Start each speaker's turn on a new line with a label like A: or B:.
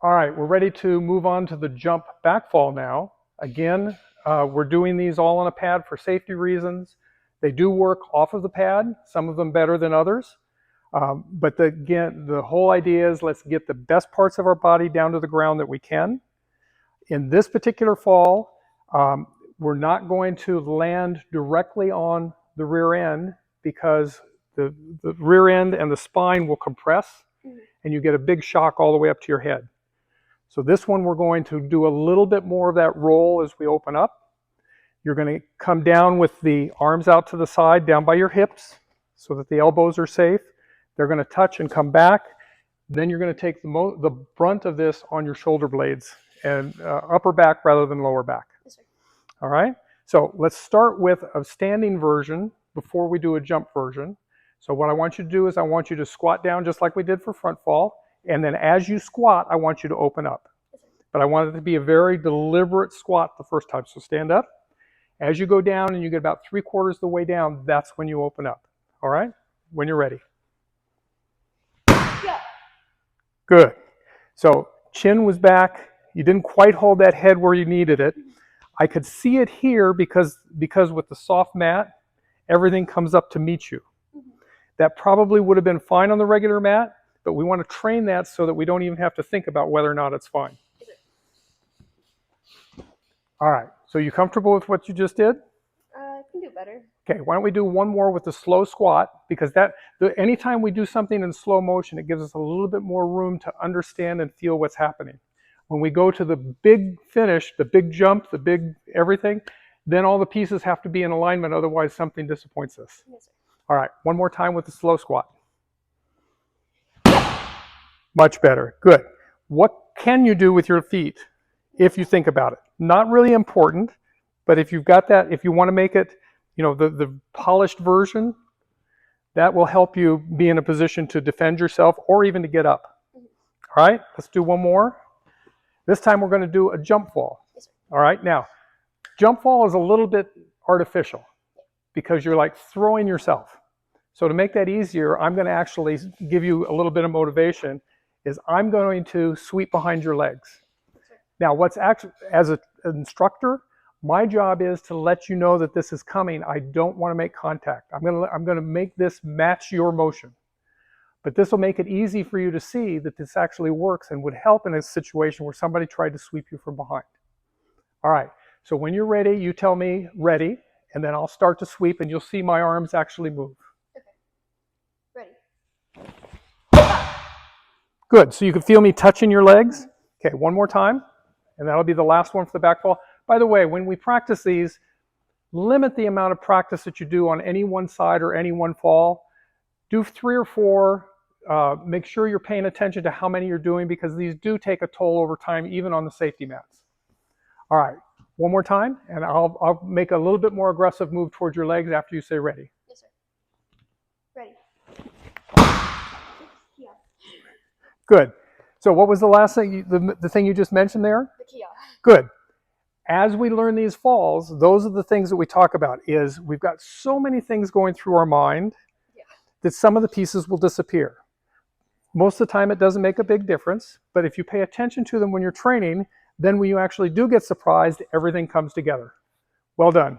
A: All right, we're ready to move on to the jump back fall now. Again, we're doing these all on a pad for safety reasons. They do work off of the pad, some of them better than others. But again, the whole idea is let's get the best parts of our body down to the ground that we can. In this particular fall, we're not going to land directly on the rear end because the rear end and the spine will compress and you get a big shock all the way up to your head. So this one, we're going to do a little bit more of that roll as we open up. You're going to come down with the arms out to the side, down by your hips, so that the elbows are safe. They're going to touch and come back. Then you're going to take the brunt of this on your shoulder blades and upper back rather than lower back.
B: Yes, sir.
A: All right? So let's start with a standing version before we do a jump version. So what I want you to do is I want you to squat down just like we did for front fall. And then as you squat, I want you to open up. But I want it to be a very deliberate squat the first time. So stand up. As you go down and you get about 3/4 of the way down, that's when you open up. All right? When you're ready.
B: Yeah.
A: Good. So chin was back. You didn't quite hold that head where you needed it. I could see it here because with the soft mat, everything comes up to meet you. That probably would have been fine on the regular mat, but we want to train that so that we don't even have to think about whether or not it's fine. All right, so you comfortable with what you just did?
B: I can do better.
A: Okay, why don't we do one more with the slow squat, because anytime we do something in slow motion, it gives us a little bit more room to understand and feel what's happening. When we go to the big finish, the big jump, the big everything, then all the pieces have to be in alignment, otherwise something disappoints us.
B: Yes, sir.
A: All right, one more time with the slow squat. Much better, good. What can you do with your feet if you think about it? Not really important, but if you've got that, if you want to make it, the polished version, that will help you be in a position to defend yourself or even to get up. All right, let's do one more. This time we're going to do a jump fall.
B: Yes, sir.
A: All right, now, jump fall is a little bit artificial because you're like throwing yourself. So to make that easier, I'm going to actually give you a little bit of motivation, is I'm going to sweep behind your legs. Now, what's actually, as an instructor, my job is to let you know that this is coming. I don't want to make contact. I'm going to make this match your motion. But this will make it easy for you to see that this actually works and would help in a situation where somebody tried to sweep you from behind. All right, so when you're ready, you tell me ready, and then I'll start to sweep and you'll see my arms actually move.
B: Okay. Ready.
A: Good, so you can feel me touching your legs. Okay, one more time, and that'll be the last one for the back fall. By the way, when we practice these, limit the amount of practice that you do on any one side or any one fall. Do 3 or 4. Make sure you're paying attention to how many you're doing because these do take a toll over time, even on the safety mats. All right, one more time, and I'll make a little bit more aggressive move towards your legs after you say ready.
B: Yes, sir. Ready. Yeah.
A: Good. So what was the last thing, the thing you just mentioned there?
B: The Kia.
A: Good. As we learn these falls, those are the things that we talk about, is we've got so many things going through our mind that some of the pieces will disappear. Most of the time it doesn't make a big difference, but if you pay attention to them when you're training, then when you actually do get surprised, everything comes together. Well done.